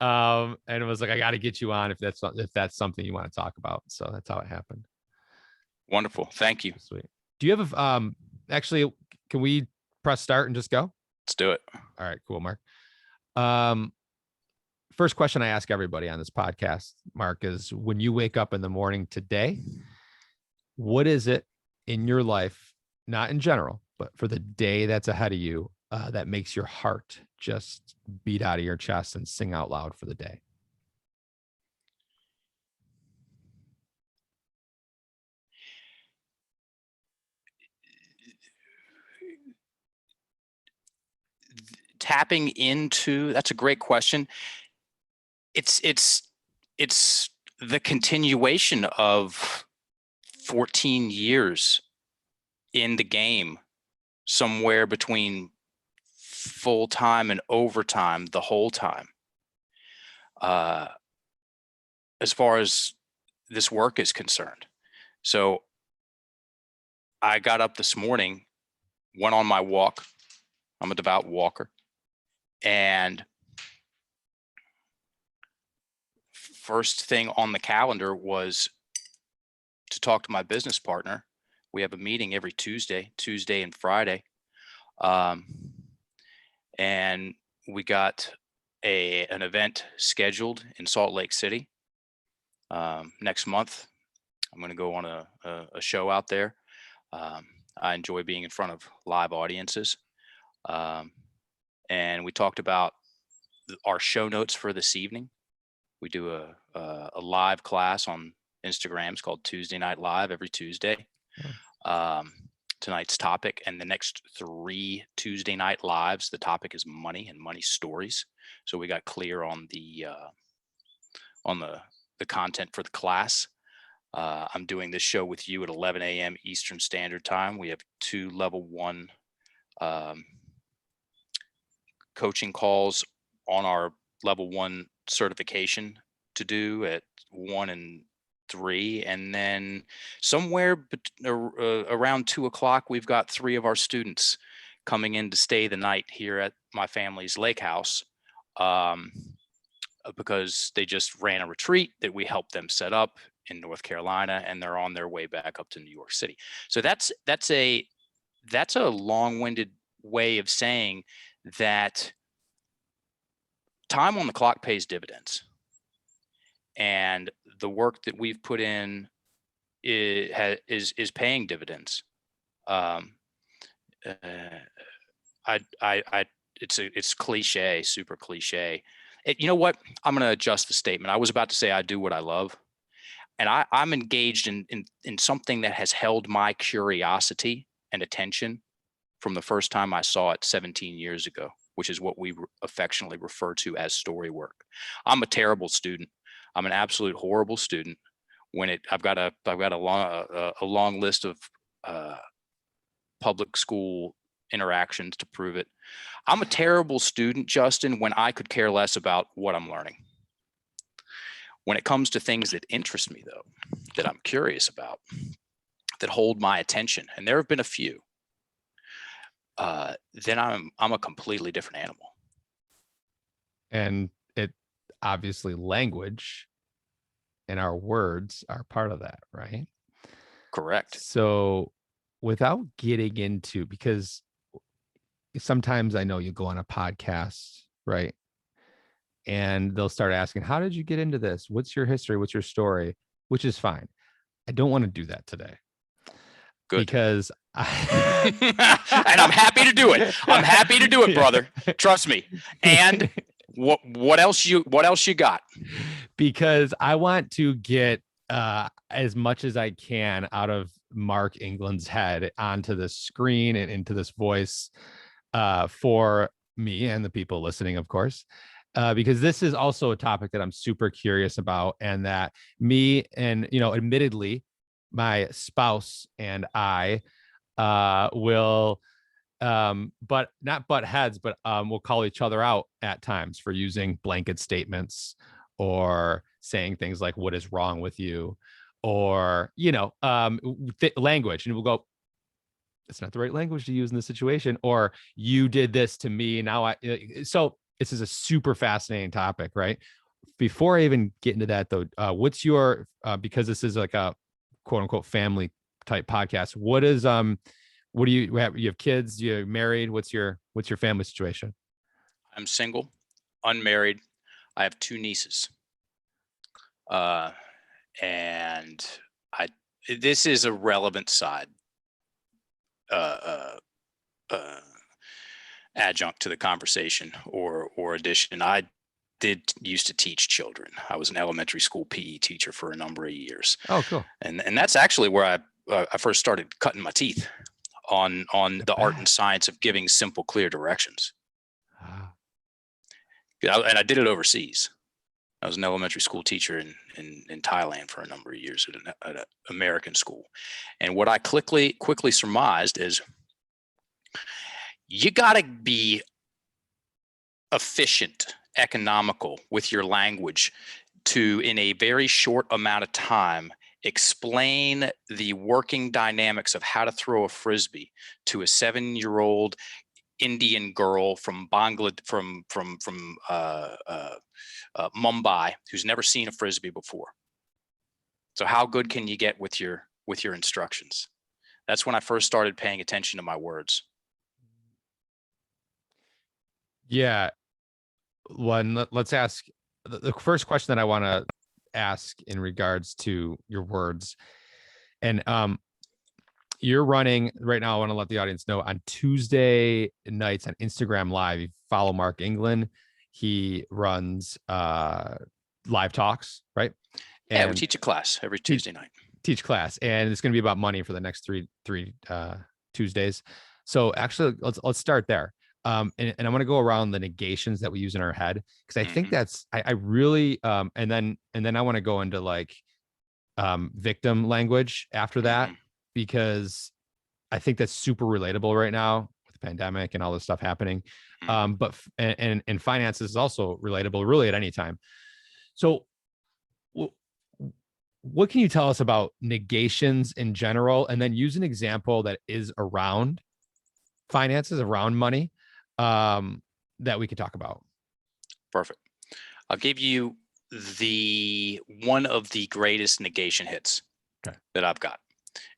And it was like, I got to get you on if that's something you want to talk about. So that's how it happened. Wonderful. Thank you. Sweet. Do you have actually, can we press start and just go? Let's do it. All right, cool, Mark. First question I ask everybody on this podcast, Mark, is when you wake up in the morning today, what is it in your life, not in general, but for the day that's ahead of you, that makes your heart just beat out of your chest and sing out loud for the day? Tapping into, that's a great question. It's the continuation of 14 years in the game, somewhere between full time and overtime the whole time. As far as this work is concerned. So I got up this morning, went on my walk. I'm a devout walker. And first thing on the calendar was to talk to my business partner. We have a meeting every Tuesday and Friday. And we got an event scheduled in Salt Lake City. Next month, I'm going to go on a show out there. I enjoy being in front of live audiences. And we talked about our show notes for this evening. We do a live class on Instagram. It's called Tuesday Night Live every Tuesday. Tonight's topic and the next 3 Tuesday night lives, the topic is money and money stories. So we got clear on the content for the class. I'm doing this show with you at 11 a.m. Eastern Standard Time. We have 2 level 1 coaching calls on our level 1 certification to do at 1 and 3, and then somewhere around 2 o'clock, we've got 3 of our students coming in to stay the night here at my family's lake house, because they just ran a retreat that we helped them set up in North Carolina, and they're on their way back up to New York City. So that's a long-winded way of saying that time on the clock pays dividends, and the work that we've put in is paying dividends. It's cliche, super cliche. You know what? I'm going to adjust the statement. I was about to say I do what I love, and I'm engaged in something that has held my curiosity and attention from the first time I saw it 17 years ago, which is what we affectionately refer to as story work. I'm a terrible student. I'm an absolute horrible student. I've got a long list of public school interactions to prove it. I'm a terrible student, Justin, when I could care less about what I'm learning. When it comes to things that interest me, though, that I'm curious about, that hold my attention, and there have been a few, then I'm a completely different animal. And it obviously, language and our words are part of that, right? Correct. So without getting into, because sometimes I know you go on a podcast, right? And they'll start asking, how did you get into this? What's your history? What's your story? Which is fine. I don't want to do that today. Good. Because and I'm happy to do it. I'm happy to do it, brother. Trust me. And what else you got? Because I want to get as much as I can out of Mark England's head onto the screen and into this voice for me and the people listening, of course, because this is also a topic that I'm super curious about, and that me and, admittedly, my spouse and I will, but not butt heads, but we'll call each other out at times for using blanket statements or saying things like, what is wrong with you? Or, language. And we'll go, it's not the right language to use in this situation. Or you did this to me. Now so this is a super fascinating topic, right? Before I even get into that though, what's your, because this is like a quote unquote family type podcast. What do you have? You have kids, you're married. What's your family situation? I'm single, unmarried. I have 2 nieces. Uh, and I this is a relevant side uh, uh, uh, adjunct to the conversation or addition. I did used to teach children. I was an elementary school PE teacher for a number of years, Oh, cool. and that's actually where I first started cutting my teeth on I the art and bet. science of giving simple, clear directions. Ah, And I did it overseas. I was an elementary school teacher in Thailand for a number of years at an American school. And what I quickly surmised is you got to be efficient, economical with your language to, in a very short amount of time, explain the working dynamics of how to throw a frisbee to a 7-year-old Indian girl from Mumbai who's never seen a frisbee before. So how good can you get with your instructions? That's when I first started paying attention to my words. yeah. Let's ask the first question that I want to ask in regards to your words. And you're running right now. I want to let the audience know on Tuesday nights on Instagram Live. You follow Mark England. He runs live talks, right? Yeah, we And teach a class every Tuesday night. teach class, and it's going to be about money for the next three Tuesdays. So actually, let's start there. And I want to go around the negations that we use in our head, because I think that's I really and then I want to go into like victim language after that, because I think that's super relatable right now with the pandemic and all this stuff happening. But and finances is also relatable really at any time. So what can you tell us about negations in general, and then use an example that is around finances, around money, that we could talk about? Perfect. I'll give you the one of the greatest negation hits Okay. that I've got,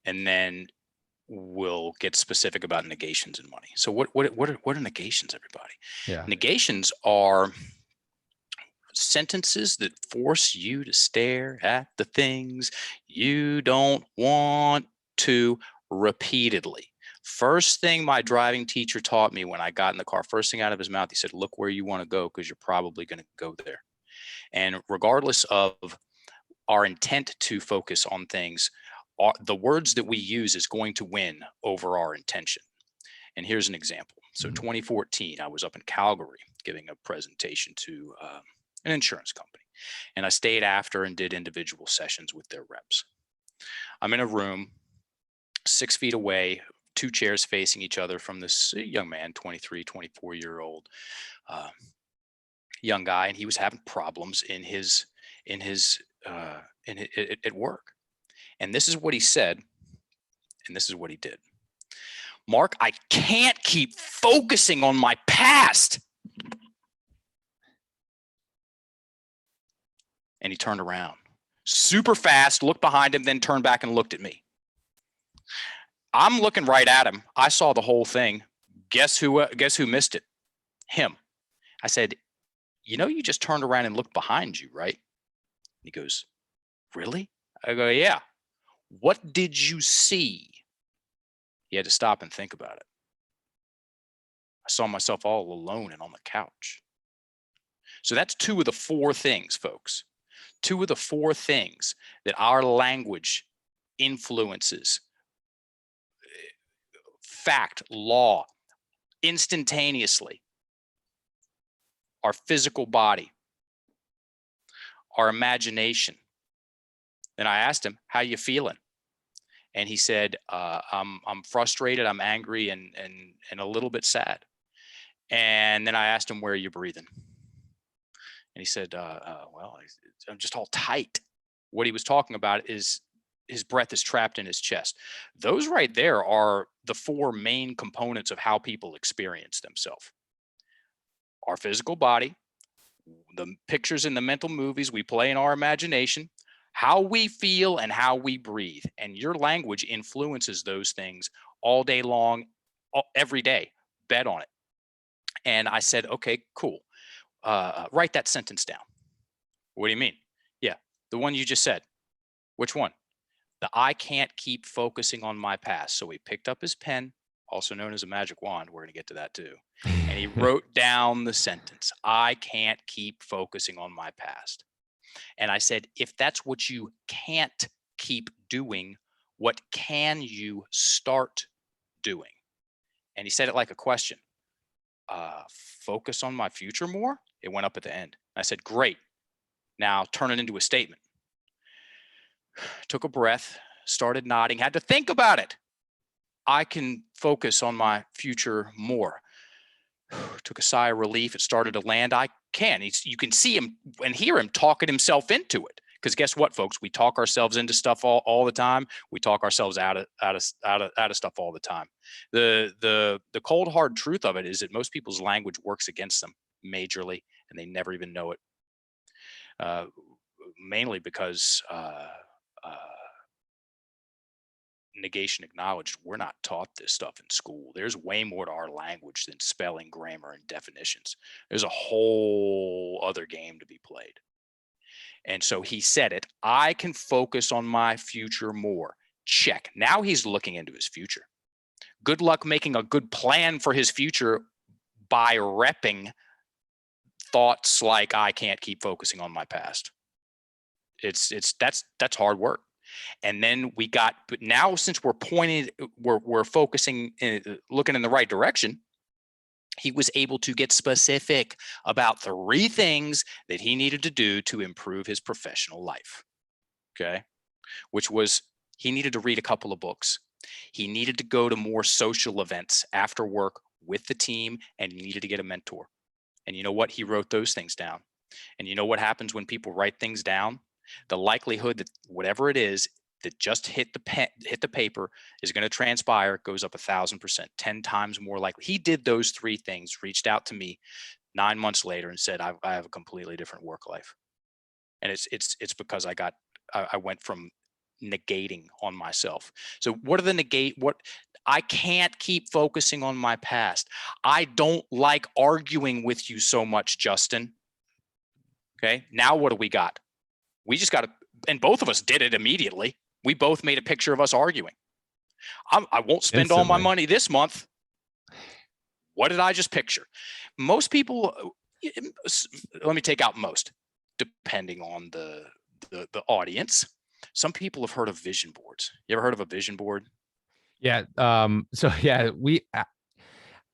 and then we'll get specific about negations and money. So what are negations, everybody? Yeah. Negations are sentences that force you to stare at the things you don't want to repeatedly. First thing my driving teacher taught me when I got in the car, first thing out of his mouth, he said, look where you want to go because you're probably going to go there. And regardless of our intent to focus on things, the words that we use is going to win over our intention. And here's an example. So 2014, I was up in Calgary giving a presentation to an insurance company. And I stayed after and did individual sessions with their reps. I'm in a room 6 feet away, 2 chairs facing each other from this young man, 23, 24-year-old young guy. And he was having problems at work. And this is what he said, and this is what he did. Mark, I can't keep focusing on my past. And he turned around super fast, looked behind him, then turned back and looked at me. I'm looking right at him. I saw the whole thing. Guess who missed it? Him. I said, you just turned around and looked behind you, right? He goes, really? I go, yeah. What did you see? He had to stop and think about it. I saw myself all alone and on the couch. So that's 2 of the 4 things, folks. 2 of the 4 things that our language influences. Fact, law, instantaneously. Our physical body, our imagination. Then I asked him, how you feeling? And he said, I'm frustrated, I'm angry, and a little bit sad. And then I asked him, where are you breathing? And he said, well, I'm just all tight. What he was talking about is his breath is trapped in his chest. Those right there are the 4 main components of how people experience themselves. our physical body, the pictures in the mental movies we play in our imagination, how we feel and how we breathe. And your language influences those things all day long, every day. Bet on it. And I said, okay, cool. Write that sentence down. What do you mean? Yeah, the one you just said. Which one? The I can't keep focusing on my past. So he picked up his pen, also known as a magic wand. We're going to get to that too. And he wrote down the sentence, I can't keep focusing on my past. And I said, if that's what you can't keep doing, what can you start doing? And he said it like a question. Focus on my future more? It went up at the end. I said, great. Now turn it into a statement. Took a breath, started nodding, had to think about it. I can focus on my future more. Took a sigh of relief. It started to land. I can. You can see him and hear him talking himself into it. Because guess what, folks? We talk ourselves into stuff all the time. We talk ourselves out of stuff all the time. The cold hard truth of it is that most people's language works against them majorly, and they never even know it. Mainly because negation acknowledged, we're not taught this stuff in school. There's way more to our language than spelling, grammar, and definitions. There's a whole other game to be played. And so he said it, I can focus on my future more. Check. Now he's looking into his future. Good luck making a good plan for his future by repping thoughts like I can't keep focusing on my past. That's hard work. And then but now since we're focusing, looking in the right direction, he was able to get specific about 3 things that he needed to do to improve his professional life. Okay. Which was, he needed to read a couple of books. He needed to go to more social events after work with the team, and he needed to get a mentor. And you know what? He wrote those things down. And you know what happens when people write things down? The likelihood that whatever it is that just hit the paper is going to transpire goes up 1,000%, 10 times more likely. He did those 3 things, reached out to me 9 months later and said, I have a completely different work life. And it's because I went from negating on myself. So what are what I can't keep focusing on my past. I don't like arguing with you so much, Justin. Okay. Now what do we got? We just got to, and both of us did it immediately. We both made a picture of us arguing. I won't spend all my money this month. What did I just picture? Most people, let me take out most, depending on the audience. Some people have heard of vision boards. You ever heard of a vision board? Yeah. So yeah,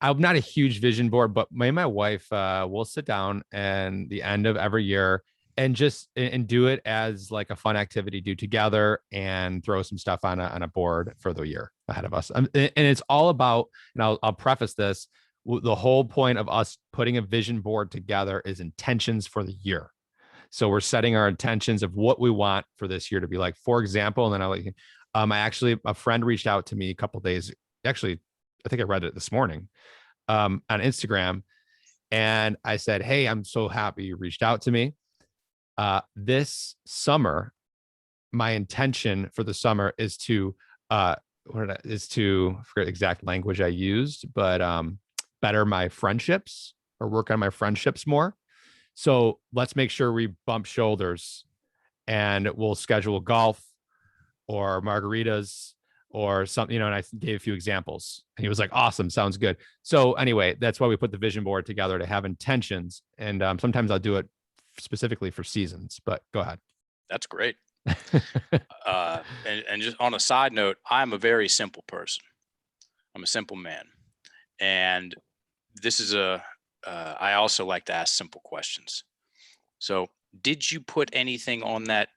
I'm not a huge vision board, but me and my wife will sit down and the end of every year and just do it as like a fun activity, do together, and throw some stuff on a board for the year ahead of us. And it's all about, and I'll preface this, the whole point of us putting a vision board together is intentions for the year. So we're setting our intentions of what we want for this year to be like. For example, and then a friend reached out to me a couple of days. Actually, I think I read it this morning on Instagram. And I said, hey, I'm so happy you reached out to me. This summer, my intention for the summer is to, I forget the exact language I used, but better my friendships or work on my friendships more. So let's make sure we bump shoulders, and we'll schedule golf or margaritas or something, and I gave a few examples, and he was like, awesome, sounds good. So anyway, that's why we put the vision board together, to have intentions. And sometimes I'll do it specifically for seasons, but go ahead. That's great. And just on a side note, I'm a very simple person. I'm a simple man. And this is I also like to ask simple questions. So did you put anything on that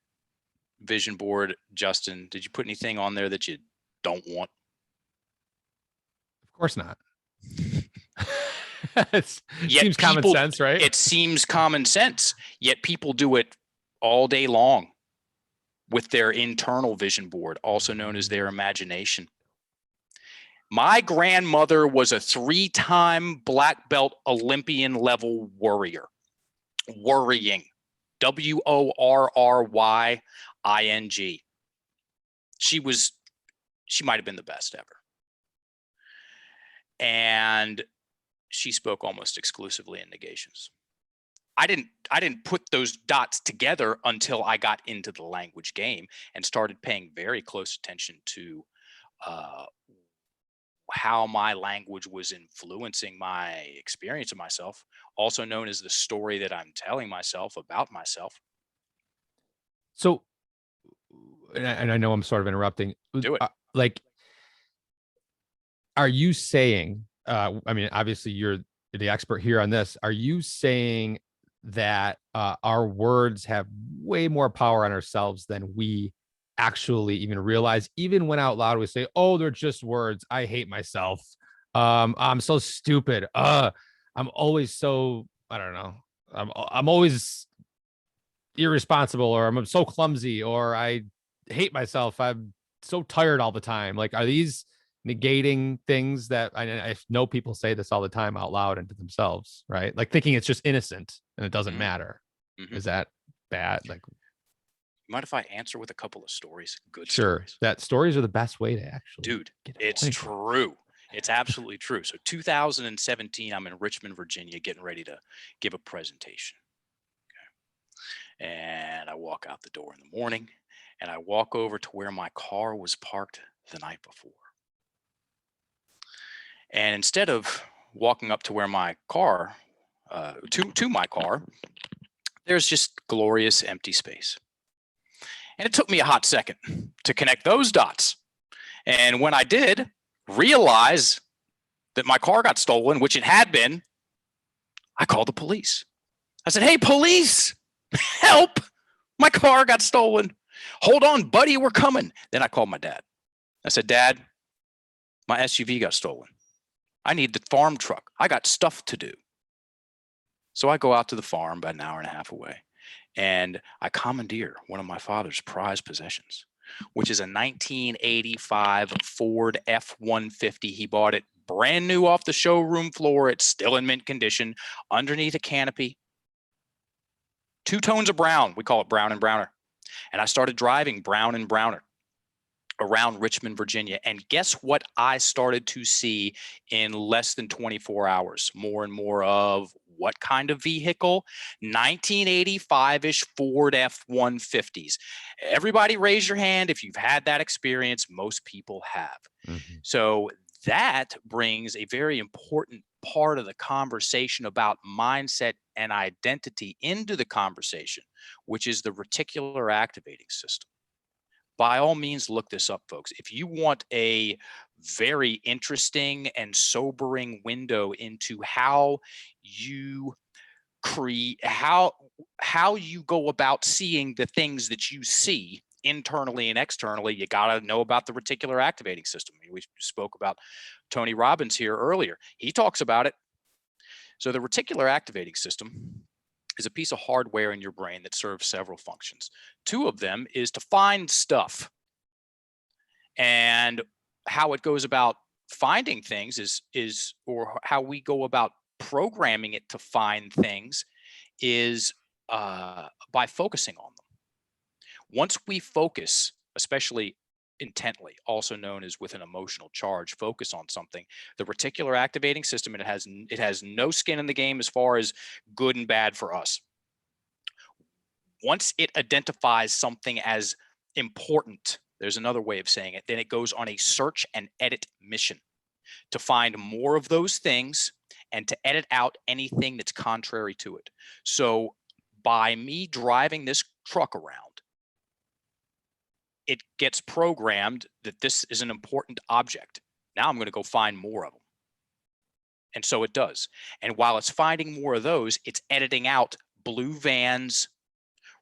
vision board, Justin? Did you put anything on there that you don't want? Of course not. It seems common sense, right? It seems common sense, yet people do it all day long with their internal vision board, also known as their imagination. My grandmother was a 3-time black belt Olympian level warrior. Worrying. WORRYING. She might have been the best ever. And she spoke almost exclusively in negations. I didn't put those dots together until I got into the language game and started paying very close attention to how my language was influencing my experience of myself, also known as the story that I'm telling myself about myself. So, and I know I'm sort of interrupting. Do it. Like, are you saying, I mean, obviously you're the expert here on this. Are you saying that our words have way more power on ourselves than we actually even realize? Even when out loud we say, "Oh, they're just words. I hate myself. I'm so stupid. I'm always so, I don't know. I'm always irresponsible, or I'm so clumsy, or I hate myself. I'm so tired all the time." Like, are these negating things that I know people say this all the time out loud and to themselves, right? Like thinking it's just innocent and it doesn't matter. Is that bad? Like, mind if I answer with a couple of stories? Good sure, stories. that stories are the best way to actually, dude, get it's true. It's absolutely true. So 2017, I'm in Richmond, Virginia, getting ready to give a presentation. Okay. And I walk out the door in the morning and I walk over to where my car was parked the night before. And instead of walking up to where my car, to my car, there's just glorious empty space. And it took me a hot second to connect those dots. And when I did realize that my car got stolen, which it had been, I called the police. I said, "Hey, police, help. My car got stolen. Hold on, buddy, we're coming." Then I called my dad. I said, "Dad, my SUV got stolen. I need the farm truck. I got stuff to do." So I go out to the farm about an hour and a half away, and I commandeer one of my father's prized possessions, which is a 1985 Ford F-150. He bought it brand new off the showroom floor. It's still in mint condition, underneath a canopy. 2 tones of brown. We call it brown and browner. And I started driving brown and browner around Richmond, Virginia. And guess what I started to see in less than 24 hours? More and more of what kind of vehicle? 1985-ish Ford F-150s. Everybody raise your hand if you've had that experience. Most people have. So that brings a very important part of the conversation about mindset and identity into the conversation, which is the reticular activating system. By all means, look this up, folks. If you want a very interesting and sobering window into how you create, how you go about seeing the things that you see internally and externally, you got to know about the reticular activating system. We spoke about Tony Robbins here earlier. He talks about it. So the reticular activating system is a piece of hardware in your brain that serves several functions. 2 of them is to find stuff. And how it goes about finding things is or how we go about programming it to find things is by focusing on them. Once we focus, especially intently, also known as with an emotional charge, focus on something, the reticular activating system, and it has no skin in the game as far as good and bad for us. Once it identifies something as important, there's another way of saying it, then it goes on a search and edit mission to find more of those things and to edit out anything that's contrary to it. So by me driving this truck around, it gets programmed that this is an important object. Now I'm going to go find more of them. And so it does. And while it's finding more of those, it's editing out blue vans,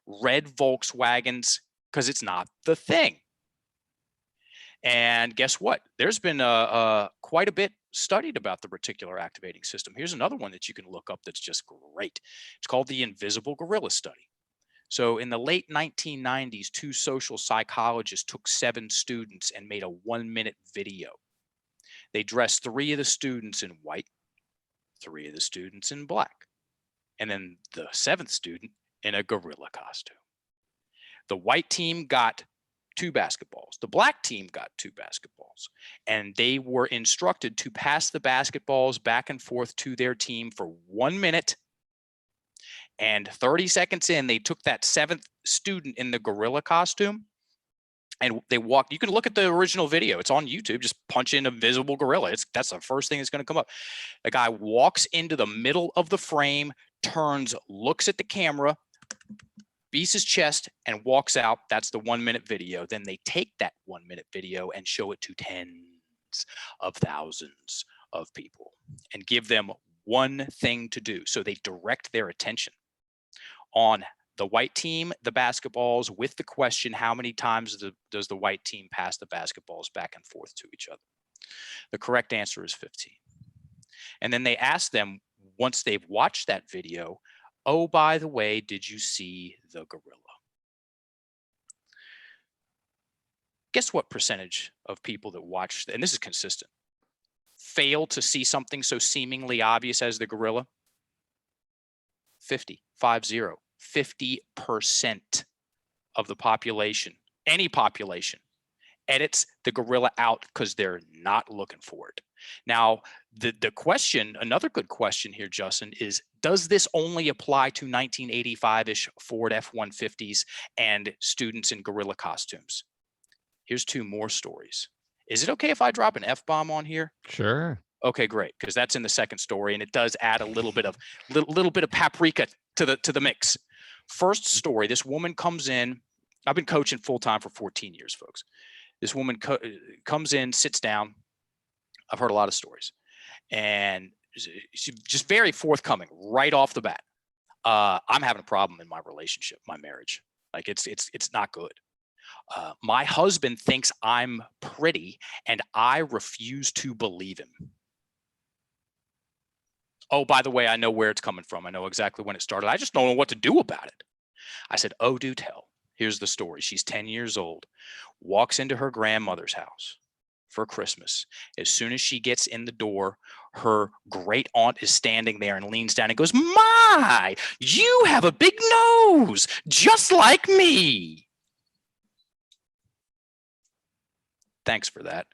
red Volkswagens, because it's not the thing. And guess what? There's been quite a bit studied about the reticular activating system. Here's another one that you can look up that's just great. It's called the Invisible Guerrilla Study. So in the late 1990s, 2 social psychologists took 7 students and made a 1-minute video. They dress 3 of the students in white, 3 of the students in black, and then the 7th student in a gorilla costume. The white team got 2 basketballs. The black team got 2 basketballs. And they were instructed to pass the basketballs back and forth to their team for 1 minute. And 30 seconds in, they took that 7th student in the gorilla costume and they walked. You can look at the original video. It's on YouTube. Just punch in invisible gorilla. That's the first thing that's going to come up. The guy walks into the middle of the frame, turns, looks at the camera, beats his chest, and walks out. That's the 1 minute video. Then they take that 1 minute video and show it to tens of thousands of people and give them one thing to do. So they direct their attention on the white team, the basketballs, with the question, how many times does the white team pass the basketballs back and forth to each other? The correct answer is 15. And then they ask them, once they've watched that video, oh, by the way, did you see the gorilla? Guess what percentage of people that watch, and this is consistent, fail to see something so seemingly obvious as the gorilla? 50, 50% of the population, any population, edits the gorilla out because they're not looking for it. Now, the question, another good question here, Justin, is does this only apply to 1985-ish Ford F-150s and students in gorilla costumes? Here's 2 more stories. Is it okay if I drop an F-bomb on here? Sure. Okay, great, because that's in the second story, and it does add a little bit of paprika to the mix. First story: this woman comes in. I've been coaching full time for 14 years, folks. This woman comes in, sits down. I've heard a lot of stories, and she's just very forthcoming right off the bat. I'm having a problem in my relationship, my marriage. Like it's not good. My husband thinks I'm pretty, and I refuse to believe him. Oh, by the way, I know where it's coming from. I know exactly when it started. I just don't know what to do about it. I said, oh, do tell. Here's the story. She's 10 years old, walks into her grandmother's house for Christmas. As soon as she gets in the door, her great aunt is standing there and leans down and goes, my, you have a big nose, just like me. Thanks for that.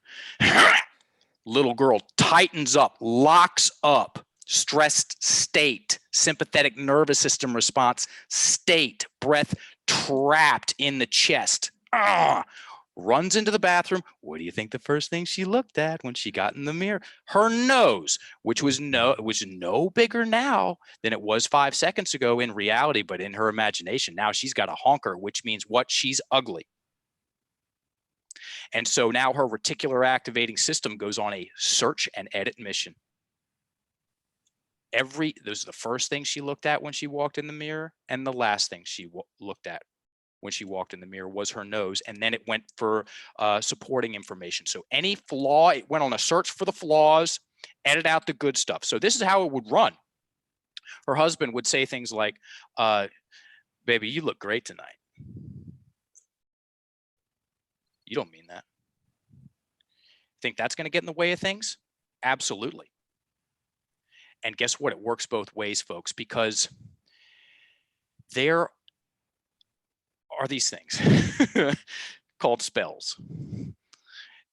Little girl tightens up, locks up. Stressed state, sympathetic nervous system response state, breath trapped in the chest. Runs into the bathroom. What do you think the first thing she looked at when she got in the mirror? Her nose, which was no bigger now than it was 5 seconds ago in reality, but in her imagination, now she's got a honker, which means what? She's ugly. And so now her reticular activating system goes on a search and edit mission. This was the first thing she looked at when she walked in the mirror, and the last thing she looked at when she walked in the mirror was her nose, and then it went for supporting information. So any flaw, it went on a search for the flaws, edit out the good stuff. So this is how it would run. Her husband would say things like, baby, you look great tonight. You don't mean that. Think that's going to get in the way of things? Absolutely. And guess what? It works both ways, folks, because there are these things called spells.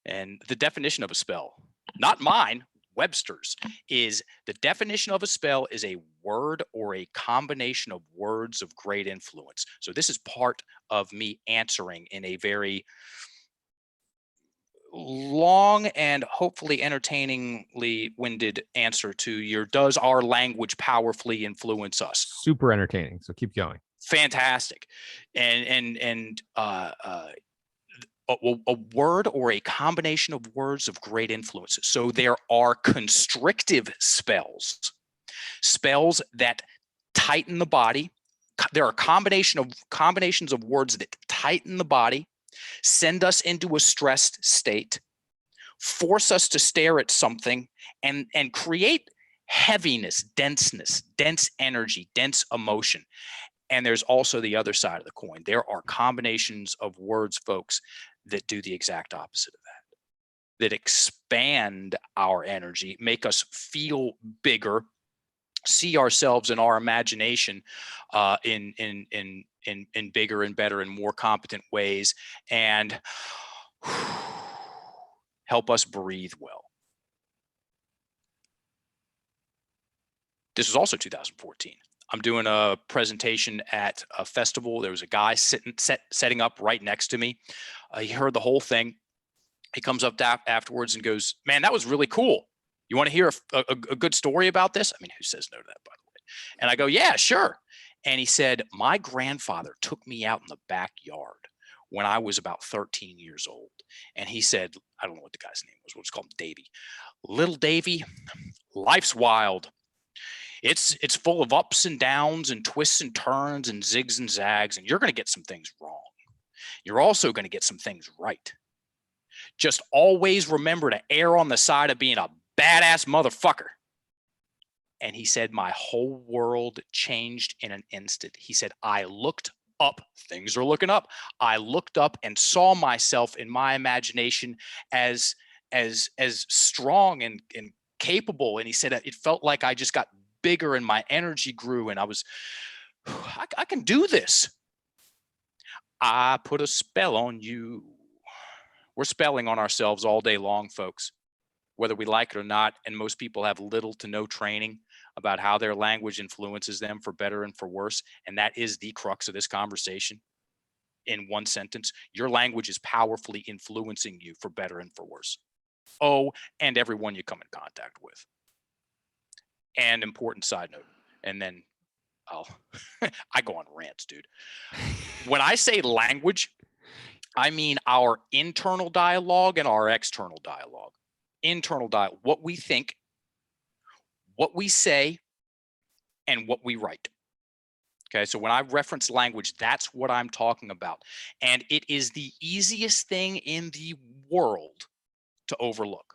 And the definition of a spell, not mine, Webster's, is the definition of a spell is a word or a combination of words of great influence. So this is part of me answering in a very long and hopefully entertainingly winded answer to your, does our language powerfully influence us? Super entertaining. So keep going. Fantastic. And a word or a combination of words of great influence. So there are constrictive spells that tighten the body. There are combinations of words that tighten the body, send us into a stressed state, force us to stare at something, and create heaviness, denseness, dense energy, dense emotion. And there's also the other side of the coin. There are combinations of words, folks, that do the exact opposite of that. that expand our energy, make us feel bigger, see ourselves in our imagination in bigger and better and more competent ways, and help us breathe well. This was also 2014. I'm doing a presentation at a festival. There was a guy setting up right next to me. He heard the whole thing. He comes up afterwards and goes, "Man, that was really cool. You want to hear a good story about this?" I mean, who says no to that, by the way? And I go, "Yeah, sure." And he said, "My grandfather took me out in the backyard when I was about 13 years old." And he said, I don't know what the guy's name was. We'll just call him Davy. "Little Davy, life's wild. It's full of ups and downs and twists and turns and zigs and zags, and you're going to get some things wrong. You're also going to get some things right. Just always remember to err on the side of being a badass motherfucker." And he said, my whole world changed in an instant. He said, I looked up, things are looking up. I looked up and saw myself in my imagination as strong and capable. And he said, it felt like I just got bigger and my energy grew, and I can do this. I put a spell on you. We're spelling on ourselves all day long, folks, whether we like it or not. And most people have little to no training about how their language influences them for better and for worse. And that is the crux of this conversation. In one sentence, your language is powerfully influencing you for better and for worse. Oh, and everyone you come in contact with. And important side note, and then I go on rants, dude. When I say language, I mean our internal dialogue and our external dialogue. Internal dialogue, what we think, what we say, and what we write. Okay, so when I reference language, that's what I'm talking about. And it is the easiest thing in the world to overlook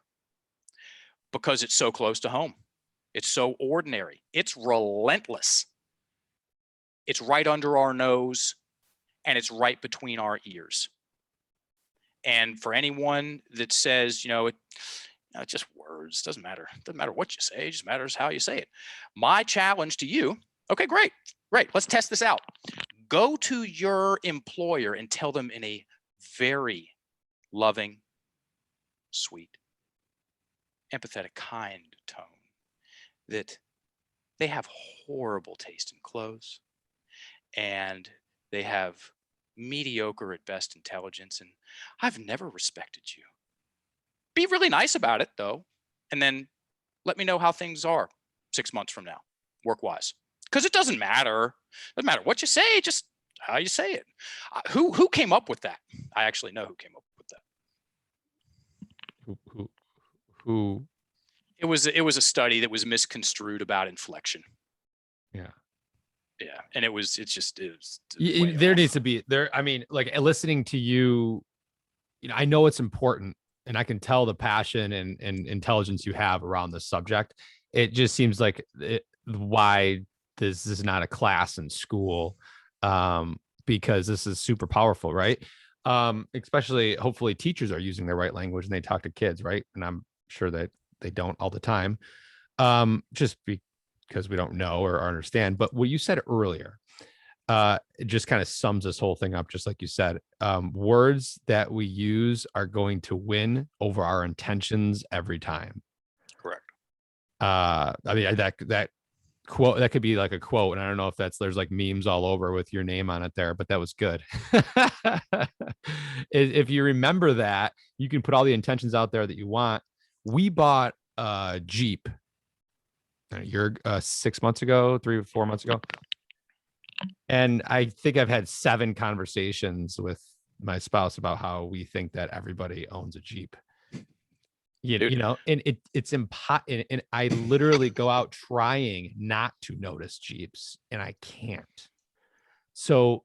because it's so close to home. It's so ordinary. It's relentless. It's right under our nose, and it's right between our ears. And for anyone that says, it's just words, doesn't matter. Doesn't matter what you say, it just matters how you say it. My challenge to you, okay, great. Let's test this out. Go to your employer and tell them in a very loving, sweet, empathetic, kind tone that they have horrible taste in clothes and they have mediocre at best intelligence, and I've never respected you. Be really nice about it, though, and then let me know how things are 6 months from now, work-wise. Because it doesn't matter. It doesn't matter what you say, just how you say it. Who came up with that? I actually know who came up with that. Who? It was a study that was misconstrued about inflection. Yeah. Yeah, and it was there needs to be there. I mean, like listening to you, I know it's important, and I can tell the passion and intelligence you have around this subject. It just seems like why this is not a class in school, because this is super powerful, right? Especially, hopefully, teachers are using the right language and they talk to kids, right? And I'm sure that they don't all the time, just because we don't know or understand. But what you said earlier, it just kind of sums this whole thing up, just like you said. Words that we use are going to win over our intentions every time. Correct. I mean, that quote, that could be like a quote, and I don't know if there's like memes all over with your name on it there, but that was good. If you remember that, you can put all the intentions out there that you want. We bought a Jeep you're 6 months ago, 3 or 4 months ago. And I think I've had 7 conversations with my spouse about how we think that everybody owns a Jeep. And it's impossible. And I literally go out trying not to notice Jeeps, and I can't. So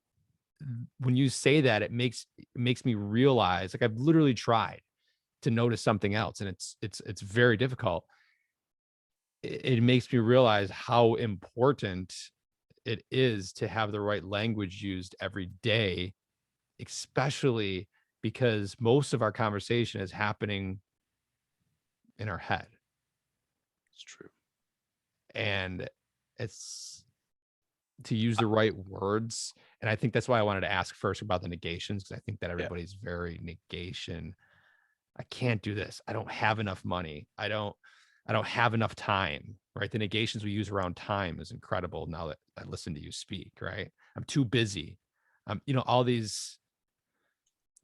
when you say that, it makes me realize, like, I've literally tried to notice something else, and it's very difficult. It makes me realize how important it is to have the right language used every day, especially because most of our conversation is happening in our head. It's true. And it's to use the right words. And I think that's why I wanted to ask first about the negations, because I think that everybody's very negation. I can't do this. I don't have enough money. I don't have enough time, right? The negations we use around time is incredible now that I listen to you speak, right? I'm too busy. All these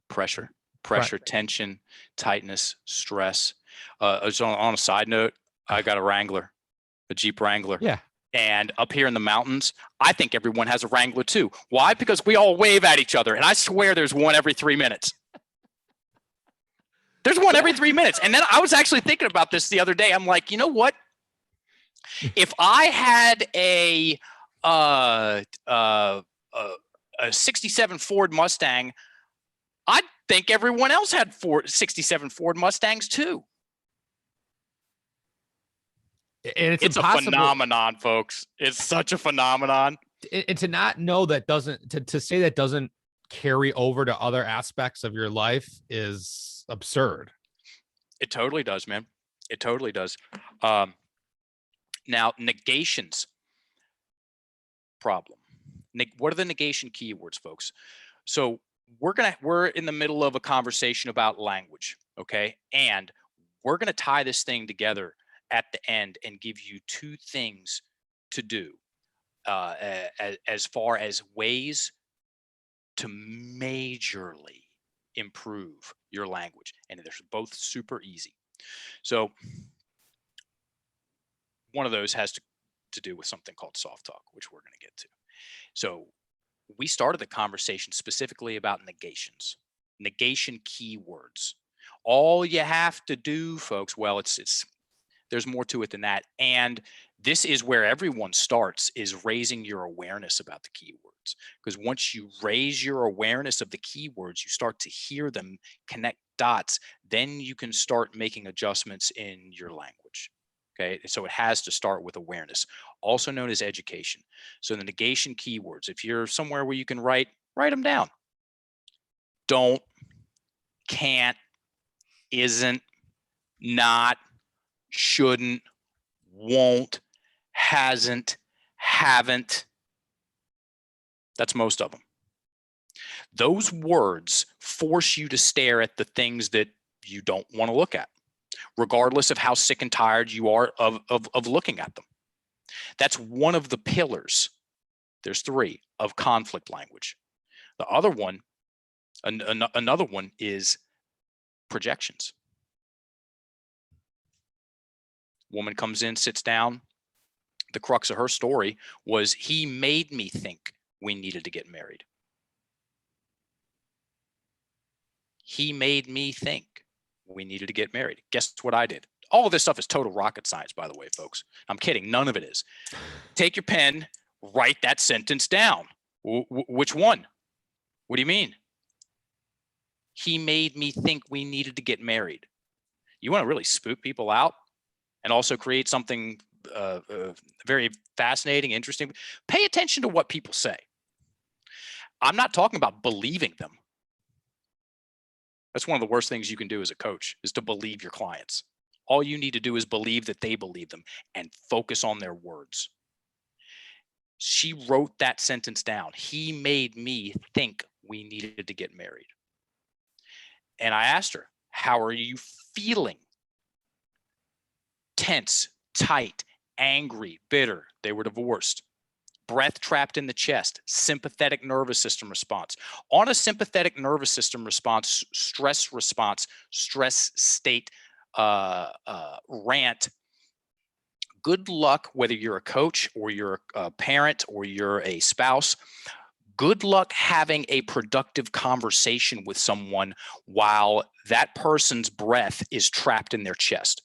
Pressure, Right. tension, tightness, stress. So on a side note, I got a Wrangler, a Jeep Wrangler. Yeah. And up here in the mountains, I think everyone has a Wrangler too. Why? Because we all wave at each other. And I swear there's one every 3 minutes. There's one every 3 minutes. And then I was actually thinking about this the other day. I'm like, you know what? If I had a 67 Ford Mustang, I think everyone else had 67 Ford Mustangs too. And it's a phenomenon, folks. It's such a phenomenon. And to not know that doesn't, to say that doesn't carry over to other aspects of your life is absurd. It totally does, man. It totally does. Now, negations problem. What are the negation keywords, folks? So we're in the middle of a conversation about language, okay? And we're gonna tie this thing together at the end and give you 2 things to do as far as ways to majorly improve your language. And they're both super easy. So one of those has to do with something called soft talk, which we're going to get to. So we started the conversation specifically about negations, negation keywords. All you have to do, folks, well, there's more to it than that. And this is where everyone starts, is raising your awareness about the keywords. Because once you raise your awareness of the keywords, you start to hear them, connect dots, then you can start making adjustments in your language. Okay, so it has to start with awareness, also known as education. So the negation keywords, if you're somewhere where you can write them down. Don't, can't, isn't, not, shouldn't, won't, hasn't, haven't. That's most of them. Those words force you to stare at the things that you don't want to look at, regardless of how sick and tired you are of looking at them. That's one of the pillars. There's 3 of conflict language. The other one, another one is projections. Woman comes in, sits down. The crux of her story was, he made me think we needed to get married. He made me think we needed to get married. Guess what I did? All of this stuff is total rocket science, by the way, folks. I'm kidding. None of it is. Take your pen, write that sentence down. Which one? What do you mean? He made me think we needed to get married. You want to really spook people out and also create something very fascinating, interesting? Pay attention to what people say. I'm not talking about believing them. That's one of the worst things you can do as a coach, is to believe your clients. All you need to do is believe that they believe them and focus on their words. She wrote that sentence down. He made me think we needed to get married. And I asked her, how are you feeling? Tense, tight, angry, bitter. They were divorced. Breath trapped in the chest, sympathetic nervous system response. On a sympathetic nervous system response, stress state rant, good luck, whether you're a coach or you're a parent or you're a spouse, good luck having a productive conversation with someone while that person's breath is trapped in their chest.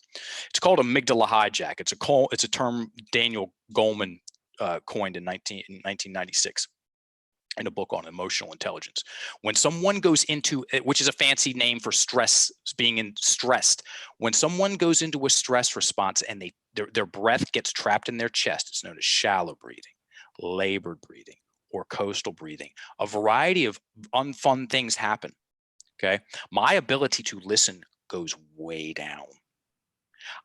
It's called amygdala hijack. It's a term Daniel Goleman coined in 1996 in a book on emotional intelligence. When someone goes into, which is a fancy name for stress, being stressed, when someone goes into a stress response and their breath gets trapped in their chest, it's known as shallow breathing, labored breathing, or coastal breathing. A variety of unfun things happen. Okay, my ability to listen goes way down.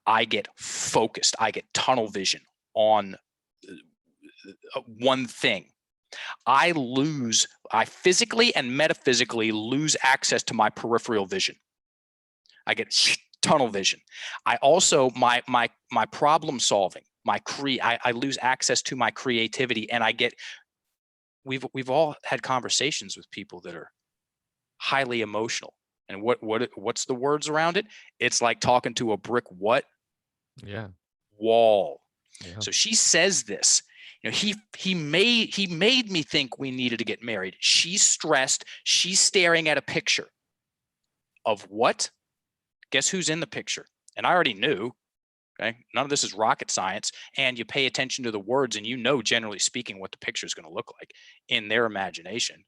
I get focused. I get tunnel vision on one thing. I physically and metaphysically lose access to my peripheral vision. I get tunnel vision. I also, my problem solving, I lose access to my creativity, and we've all had conversations with people that are highly emotional. And what's the words around it? It's like talking to a brick Yeah. wall. Yeah. So she says this, he made me think we needed to get married. She's stressed. She's staring at a picture of what? Guess who's in the picture? And I already knew. Okay. None of this is rocket science. And you pay attention to the words, and generally speaking, what the picture is going to look like in their imagination.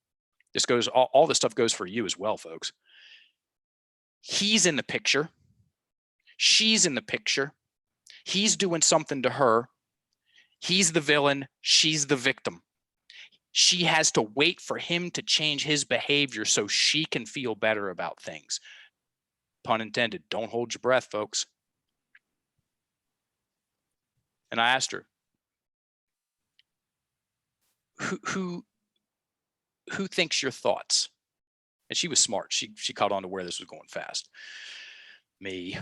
This goes, all this stuff goes for you as well, folks. He's in the picture. She's in the picture. He's doing something to her. He's the villain. She's the victim. She has to wait for him to change his behavior so she can feel better about things. Pun intended. Don't hold your breath, folks. And I asked her, who thinks your thoughts? And she was smart. She caught on to where this was going fast. Me.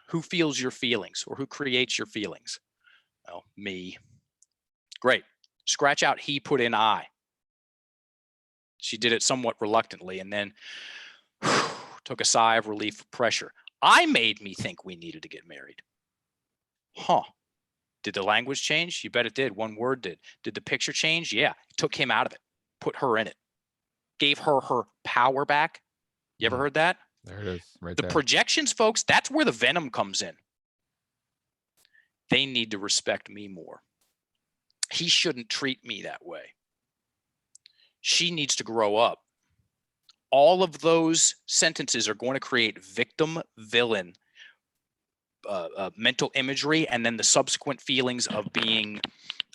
Who feels your feelings, or who creates your feelings? Well, me. Great. Scratch out he, put in I. She did it somewhat reluctantly, and then took a sigh of relief of pressure. I made me think we needed to get married. Huh. Did the language change? You bet it did. One word did. Did the picture change? Yeah. Took him out of it. Put her in it. Gave her her power back. You ever heard that? There it is, right there. The projections, folks, that's where the venom comes in. They need to respect me more. He shouldn't treat me that way. She needs to grow up. All of those sentences are going to create victim, villain, mental imagery, and then the subsequent feelings of being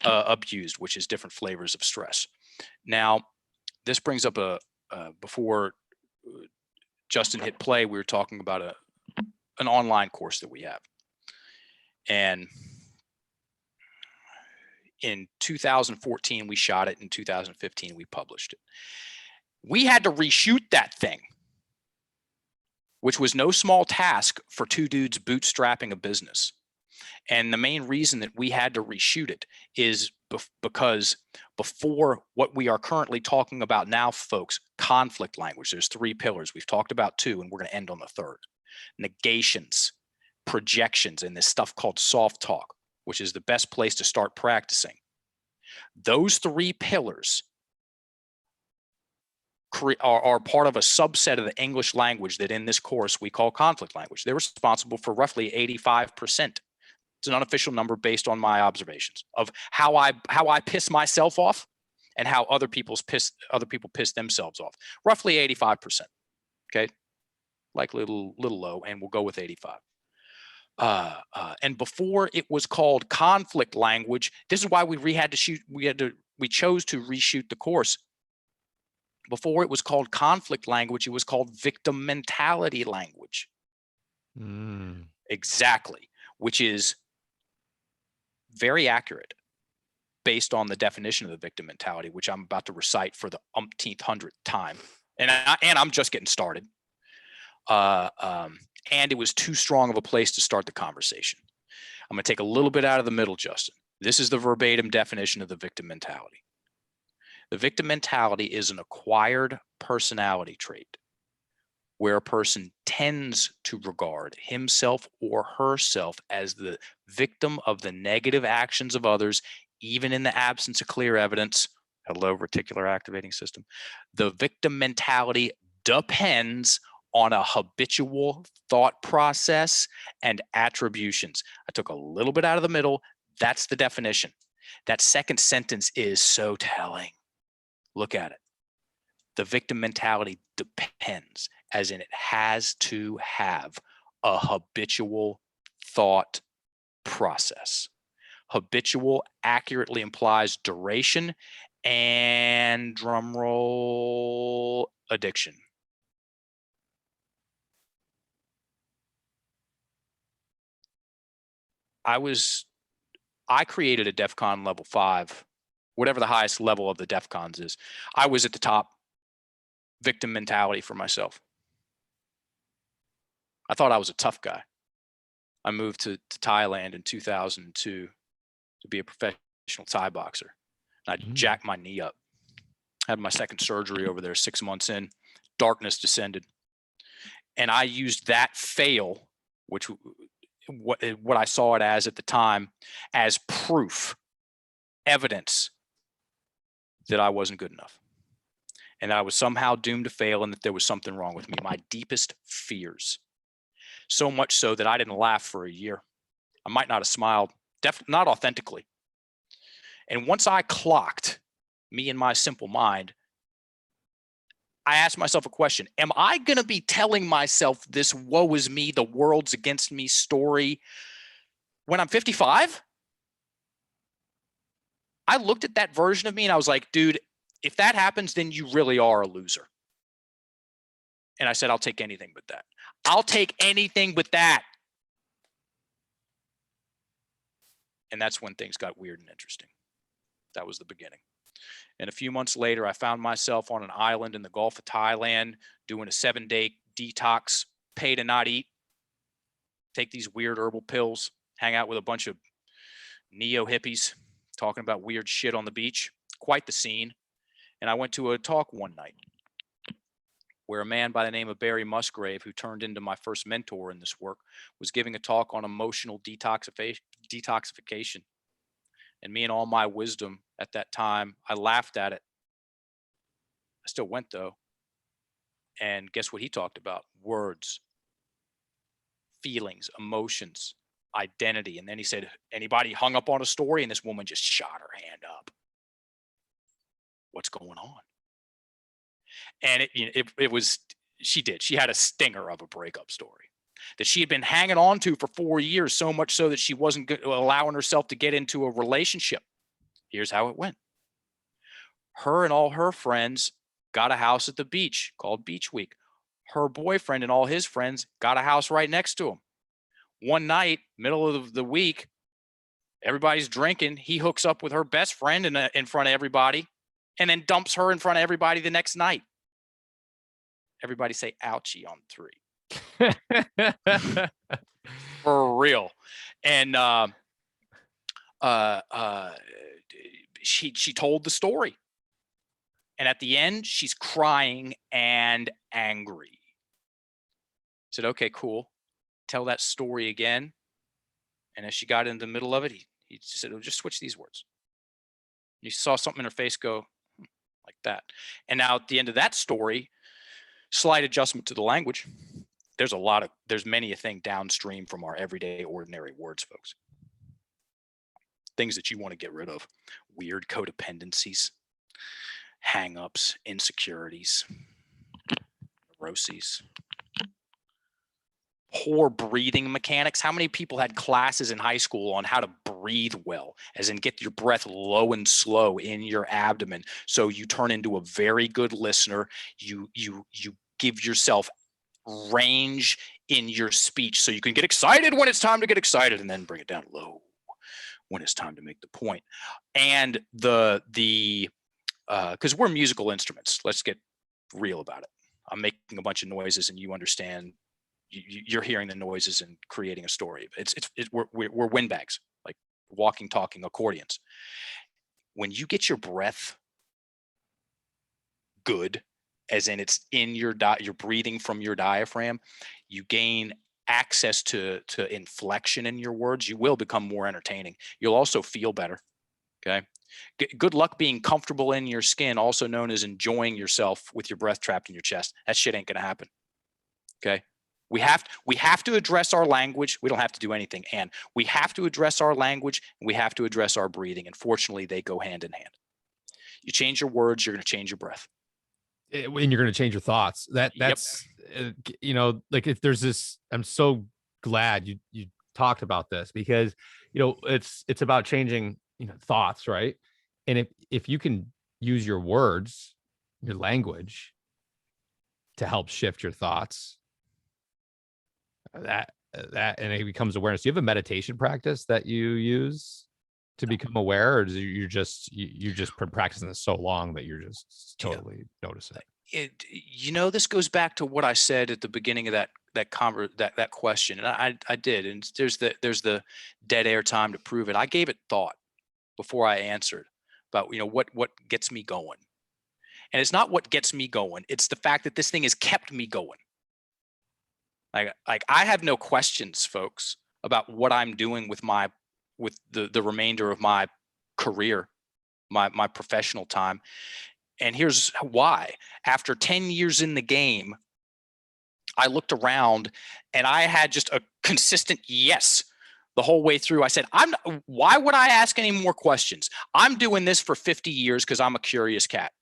abused, which is different flavors of stress. Now, this brings up before Justin hit play, we were talking about an online course that we have. And in 2014, we shot it. In 2015, we published it. We had to reshoot that thing, which was no small task for two dudes bootstrapping a business. And the main reason that we had to reshoot it is because before what we are currently talking about now, folks, conflict language, there's 3 pillars. We've talked about 2, and we're going to end on the 3rd. Negations, projections, and this stuff called soft talk, which is the best place to start practicing. Those 3 pillars are part of a subset of the English language that in this course we call conflict language. They're responsible for roughly 85%. It's an unofficial number based on my observations of how I piss myself off and how other people piss themselves off. Roughly 85%. Okay, likely a little low, and we'll go with 85. And before it was called conflict language, this is why we chose to reshoot the course. Before it was called conflict language, it was called victim mentality language. Exactly, which is very accurate based on the definition of the victim mentality, which I'm about to recite for the umpteenth hundredth time. And I'm just getting started. And it was too strong of a place to start the conversation. I'm going to take a little bit out of the middle, Justin. This is the verbatim definition of the victim mentality. The victim mentality is an acquired personality trait where a person tends to regard himself or herself as the victim of the negative actions of others, even in the absence of clear evidence. Hello, reticular activating system. The victim mentality depends on a habitual thought process and attributions. I took a little bit out of the middle. That's the definition. That second sentence is so telling. Look at it. The victim mentality depends, as in it has to have a habitual thought process. Habitual accurately implies duration and, drumroll, addiction. I created a DEFCON level 5, whatever the highest level of the DEFCONs is. I was at the top. Victim mentality for myself. I thought I was a tough guy. I moved to Thailand in 2002 to be a professional Thai boxer. And I jacked my knee up. Had my second surgery over there 6 months in. Darkness descended. And I used that fail, which what I saw it as at the time, as proof, evidence that I wasn't good enough. And I was somehow doomed to fail and that there was something wrong with me. My deepest fears. So much so that I didn't laugh for a year. I might not have smiled, definitely not authentically. And once I clocked, me and my simple mind, I asked myself a question. Am I going to be telling myself this woe is me, the world's against me story when I'm 55? I looked at that version of me and I was like, dude, if that happens, then you really are a loser. And I said, I'll take anything but that. I'll take anything but that. And that's when things got weird and interesting. That was the beginning. And a few months later, I found myself on an island in the Gulf of Thailand doing a 7-day detox, pay to not eat, take these weird herbal pills, hang out with a bunch of neo hippies talking about weird shit on the beach. Quite the scene. And I went to a talk one night where a man by the name of Barry Musgrave, who turned into my first mentor in this work, was giving a talk on emotional detoxification. And me and all my wisdom at that time, I laughed at it. I still went though. And guess what he talked about? Words, feelings, emotions, identity. And then he said, anybody hung up on a story? And this woman just shot her hand up. What's going on? And she had a stinger of a breakup story that she had been hanging on to for 4 years, so much so that she wasn't allowing herself to get into a relationship. Here's how it went. Her and all her friends got a house at the beach called Beach Week. Her boyfriend and all his friends got a house right next to him. One night, middle of the week, everybody's drinking. He hooks up with her best friend in front of everybody and then dumps her in front of everybody the next night. Everybody say ouchie on 3. For real. And she told the story. And at the end, she's crying and angry. I said, okay, cool. Tell that story again. And as she got in the middle of it, he said, oh, just switch these words. You saw something in her face go like that. And now at the end of that story, slight adjustment to the language. There's many a thing downstream from our everyday ordinary words, folks. Things that you want to get rid of. Weird codependencies, hang-ups, insecurities, neuroses, poor breathing mechanics. How many people had classes in high school on how to breathe well, as in get your breath low and slow in your abdomen so you turn into a very good listener. You give yourself range in your speech so you can get excited when it's time to get excited and then bring it down low when it's time to make the point. And because we're musical instruments, let's get real about it. I'm making a bunch of noises and you understand, you're hearing the noises and creating a story. We're windbags, like walking, talking accordions. When you get your breath good, as in it's in you're breathing from your diaphragm, you gain access to inflection in your words. You will become more entertaining. You'll also feel better. Okay. Good luck being comfortable in your skin, also known as enjoying yourself with your breath trapped in your chest. That shit ain't gonna happen. Okay. We have to address our language. We don't have to do anything. And we have to address our language. And we have to address our breathing. And fortunately, they go hand in hand. You change your words, you're going to change your breath. And you're going to change your thoughts. That's like if there's this, I'm so glad you talked about this because, it's about changing, thoughts. Right. And if you can use your words, your language to help shift your thoughts, that, and it becomes awareness. Do you have a meditation practice that you use to become aware, or do you just been practicing this so long that you're just totally notice it? This goes back to what I said at the beginning of that question, and I did, and there's the dead air time to prove it. I gave it thought before I answered about what gets me going, and it's not what gets me going. It's the fact that this thing has kept me going. Like I have no questions, folks, about what I'm doing with the remainder of my career, my professional time. And here's why. After 10 years in the game, I looked around and I had just a consistent yes the whole way through. I said, why would I ask any more questions? I'm doing this for 50 years because I'm a curious cat.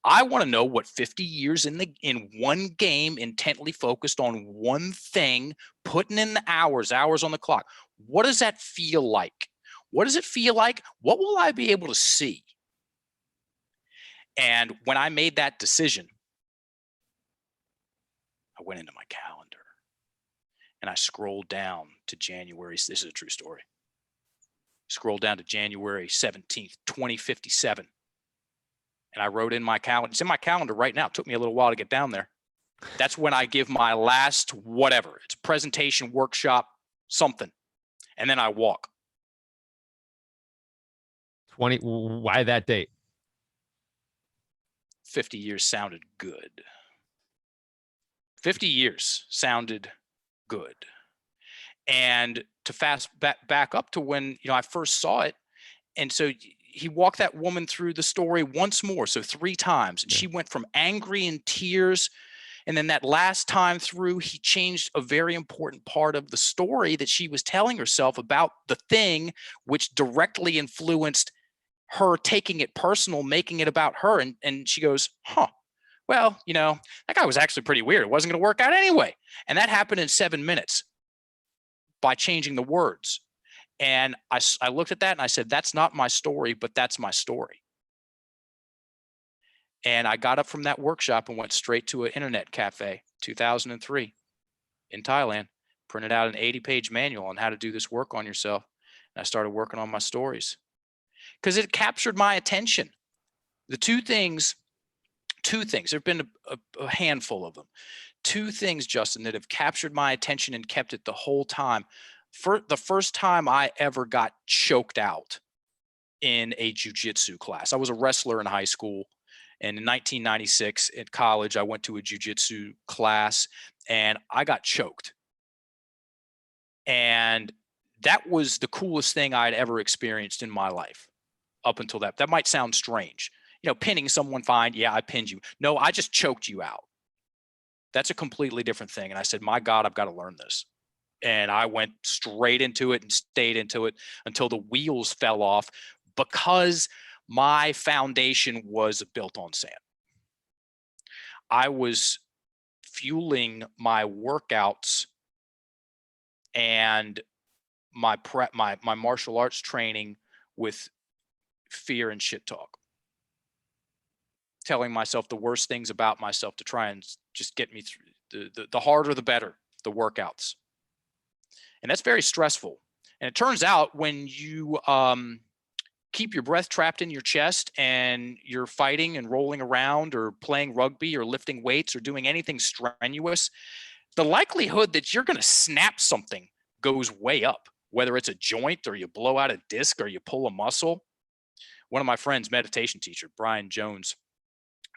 I want to know what 50 years in one game, intently focused on one thing, putting in the hours on the clock. What does that feel like? What does it feel like? What will I be able to see? And when I made that decision, I went into my calendar and I scrolled down to January. This is a true story. Scrolled down to January 17th, 2057. And I wrote in my calendar. It's in my calendar right now. It took me a little while to get down there. That's when I give my last whatever. It's presentation, workshop, something. And then I walk. Why that date? 50 years sounded good. 50 years sounded good. And to fast back up to when I first saw it. And so he walked that woman through the story once more, so 3 times, and she went from angry and tears, and then that last time through, he changed a very important part of the story that she was telling herself about the thing, which directly influenced her taking it personal, making it about her. And she goes, well, that guy was actually pretty weird. It wasn't going to work out anyway. And that happened in 7 minutes by changing the words. And I looked at that and I said, that's not my story, but that's my story. And I got up from that workshop and went straight to an internet cafe, 2003 in Thailand, printed out an 80-page manual on how to do this work on yourself. And I started working on my stories because it captured my attention. The two things, there've been a handful of them. 2 things, Justin, that have captured my attention and kept it the whole time. For the first time I ever got choked out in a jiu-jitsu class. I was a wrestler in high school. And in 1996 at college, I went to a jiu-jitsu class and I got choked. And that was the coolest thing I'd ever experienced in my life up until that. That might sound strange. Pinning someone, fine. Yeah, I pinned you. No, I just choked you out. That's a completely different thing. And I said, my God, I've got to learn this. And I went straight into it and stayed into it until the wheels fell off because my foundation was built on sand. I was fueling my workouts and my martial arts training with fear and shit talk. Telling myself the worst things about myself to try and just get me through. The harder, the better, the workouts. And that's very stressful. And it turns out when you keep your breath trapped in your chest and you're fighting and rolling around or playing rugby or lifting weights or doing anything strenuous, the likelihood that you're going to snap something goes way up, whether it's a joint or you blow out a disc or you pull a muscle. One of my friends, meditation teacher, Brian Jones,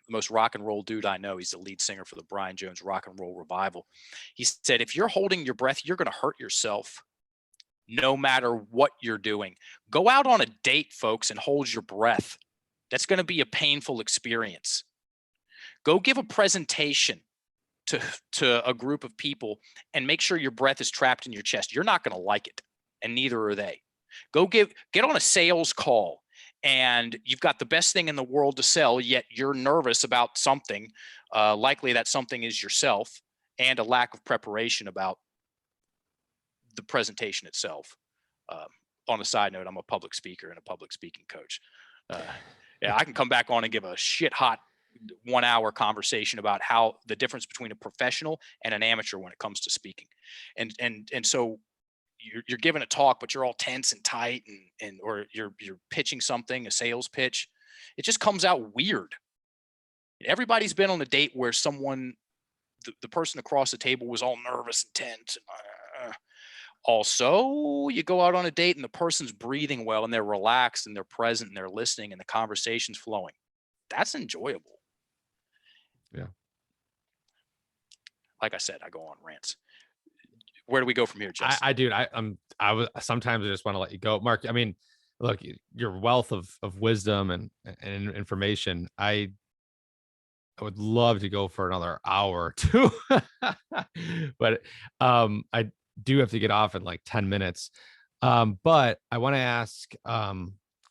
the most rock and roll dude I know. He's the lead singer for the Brian Jones Rock and Roll Revival. He said, if you're holding your breath, you're going to hurt yourself no matter what you're doing. Go out on a date, folks, and hold your breath. That's going to be a painful experience. Go give a presentation to a group of people and make sure your breath is trapped in your chest. You're not going to like it, and neither are they. Get on a sales call and you've got the best thing in the world to sell, yet you're nervous about something. Likely that something is yourself and a lack of preparation about the presentation itself. On a side note, I'm a public speaker and a public speaking coach. Yeah, I can come back on and give a shit hot 1 hour conversation about how the difference between a professional and an amateur when it comes to speaking. And so you're giving a talk, but you're all tense and tight, and or you're pitching something, a sales pitch. It just comes out weird. Everybody's been on a date where the person across the table was all nervous and tense. Also, you go out on a date and the person's breathing well and they're relaxed and they're present and they're listening and the conversation's flowing. That's enjoyable. Yeah. Like I said, I go on rants. Where do we go from here, Justin? I was sometimes I just want to let you go, Mark. I mean, look, your wealth of wisdom and information. I would love to go for another hour or two, but I do have to get off in like 10 minutes. But I want to ask,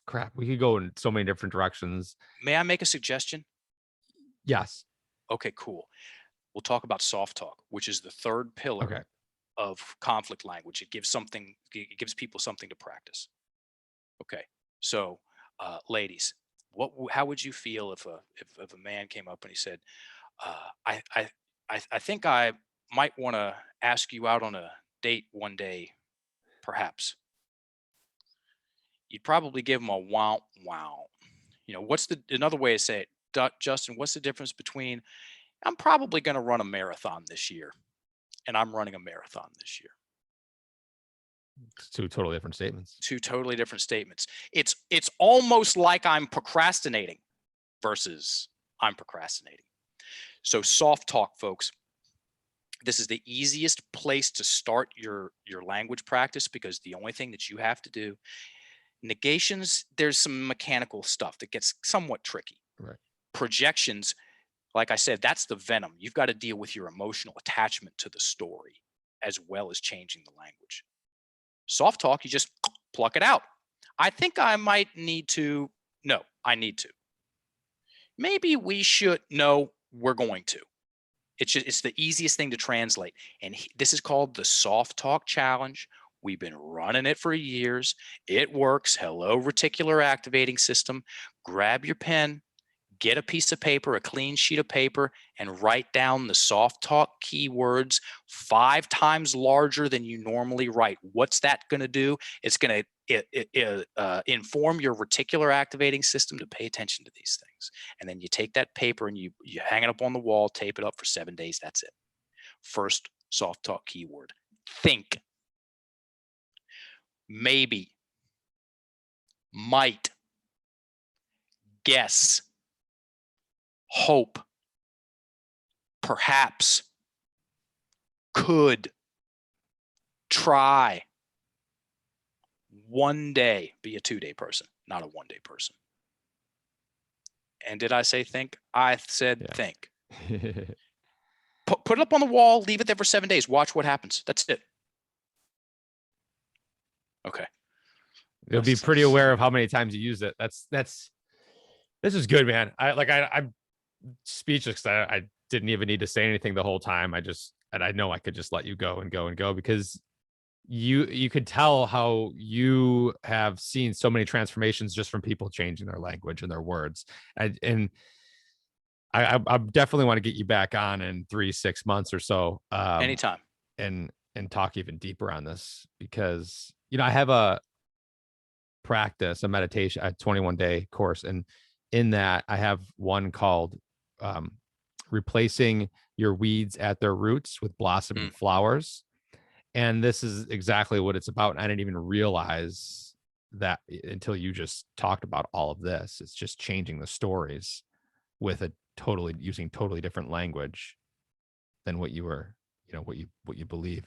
crap, we could go in so many different directions. May I make a suggestion? Yes. Okay, cool. We'll talk about soft talk, which is the third pillar Okay. of conflict language. It gives people something to practice. Okay. So, ladies, how would you feel if a man came up and he said, I think I might want to ask you out on a date one day, perhaps. You'd probably give him a wow, wow. What's another way to say it, Justin? What's the difference between I'm probably going to run a marathon this year and I'm running a marathon this year? It's two totally different statements. Two totally different statements. It's almost like I'm procrastinating versus I'm procrastinating. So soft talk, folks. This is the easiest place to start your language practice, because the only thing that you have to do, negations, there's some mechanical stuff that gets somewhat tricky. Right. Projections, like I said, that's the venom. You've got to deal with your emotional attachment to the story as well as changing the language. Soft talk, you just pluck it out. I think I might need to. No, I need to. Maybe we should. No, we're going to. It's the easiest thing to translate. And this is called the soft talk challenge. We've been running it for years. It works. Hello, reticular activating system. Grab your pen, get a piece of paper, a clean sheet of paper, and write down the soft talk keywords 5 times larger than you normally write. What's that going to do? It's going to inform your reticular activating system to pay attention to these things. And then you take that paper and you hang it up on the wall, tape it up for 7 days. That's it. First soft talk keyword: think. Maybe, might, guess, hope, perhaps, could, try. One day. Be a 2-day person, not a 1-day person. And did I say think? I said think. Put it up on the wall, leave it there for 7 days. Watch what happens. That's it. Okay. You'll be pretty aware of how many times you use it. This is good, man. I'm speechless. I didn't even need to say anything the whole time. I know I could just let you go and go and go, because you could tell how you have seen so many transformations just from people changing their language and their words. And I definitely want to get you back on in 3-6 months or so. Anytime. And talk even deeper on this, because I have a meditation, a 21-day course, and in that I have one called replacing your weeds at their roots with blossoming flowers. And this is exactly what it's about. And I didn't even realize that until you just talked about all of this. It's just changing the stories with using totally different language than what you were, what you believe.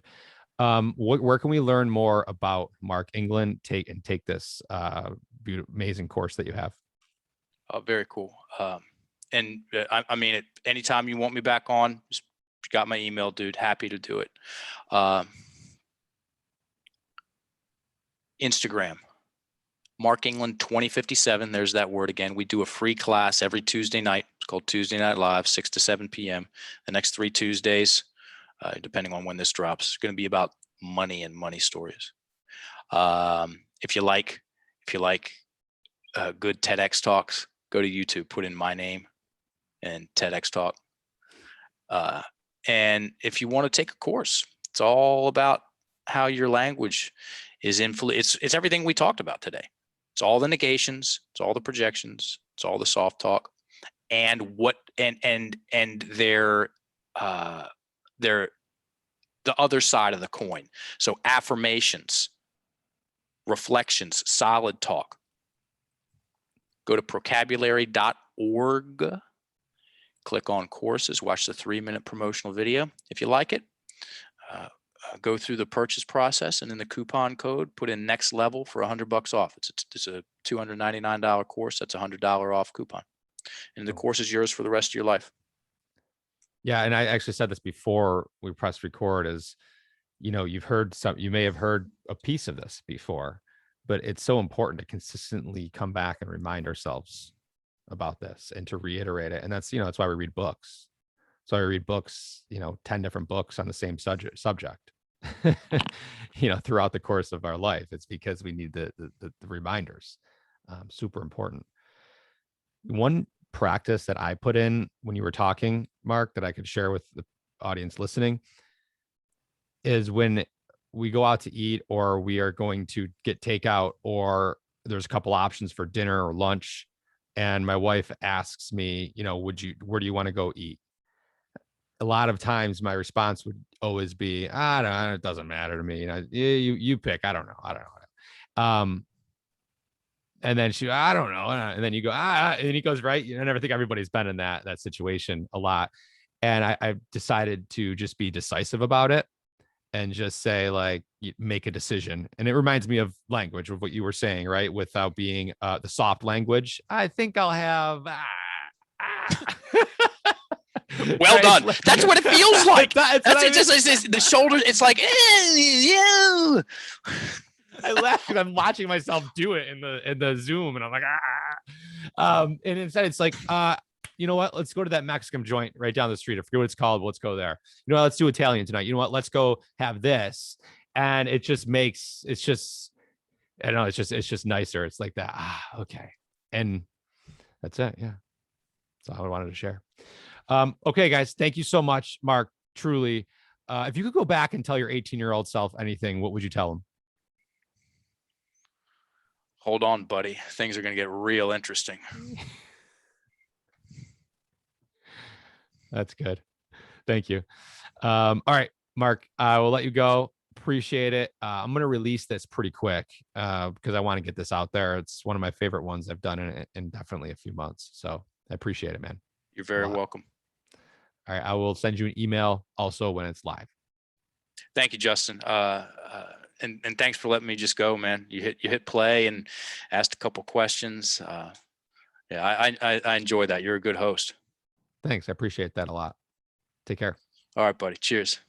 Where can we learn more about Mark England? Take this amazing course that you have. Oh, very cool. And I mean, anytime you want me back on, just got my email, dude. Happy to do it. Instagram, Mark England 2057. There's that word again. We do a free class every Tuesday night. It's called Tuesday Night Live, 6 to 7 p.m. The next 3 Tuesdays, depending on when this drops, it's going to be about money and money stories. If you like good TEDx talks, go to YouTube, put in my name, and TEDx talk. And if you want to take a course, it's all about how your language is it's everything we talked about today. It's all the negations, it's all the projections, it's all the soft talk, and their the other side of the coin. So affirmations, reflections, solid talk. Go to procabulary.org, click on courses, watch the 3-minute promotional video. If you like it, go through the purchase process, and in the coupon code, put in next level for $100 off. It's a $299 course. That's $100 off coupon. And the course is yours for the rest of your life. Yeah. And I actually said this before we pressed record is, you may have heard a piece of this before, but it's so important to consistently come back and remind ourselves about this and to reiterate it. And that's why we read books. So I read books, 10 different books on the same subject, throughout the course of our life. It's because we need the reminders. Super important. One practice that I put in when you were talking, Mark, that I could share with the audience listening is when we go out to eat, or we are going to get takeout, or there's a couple options for dinner or lunch, and my wife asks me, where do you want to go eat? A lot of times my response would always be, I don't know, it doesn't matter to me. You pick. I don't know. And then I don't know. And then you go, and he goes, right. And I think everybody's been in that situation a lot. And I've decided to just be decisive about it and just say, like, make a decision. And it reminds me of language, of what you were saying, right? Without being the soft language. I think I'll have, well done. That's what it feels like. It's the shoulders. It's like, yeah. I laugh because I'm watching myself do it in the Zoom, and I'm like, and instead it's like, you know what? Let's go to that Mexican joint right down the street. I forget what it's called, but let's go there. You know what? Let's do Italian tonight. You know what? Let's go have this. And it just makes, it's just nicer. It's like that. Okay. And that's it. Yeah. That's all I wanted to share. Okay, guys. Thank you so much, Mark. Truly. If you could go back and tell your 18-year-old self anything, what would you tell him? Hold on, buddy. Things are going to get real interesting. That's good. Thank you. All right, Mark, I will let you go. Appreciate it. I'm going to release this pretty quick because I want to get this out there. It's one of my favorite ones I've done in definitely a few months. So I appreciate it, man. You're very welcome. All right. I will send you an email also when it's live. Thank you, Justin. And thanks for letting me just go, man. You hit play and asked a couple questions. Yeah, I enjoy that. You're a good host. Thanks. I appreciate that a lot. Take care. All right, buddy. Cheers.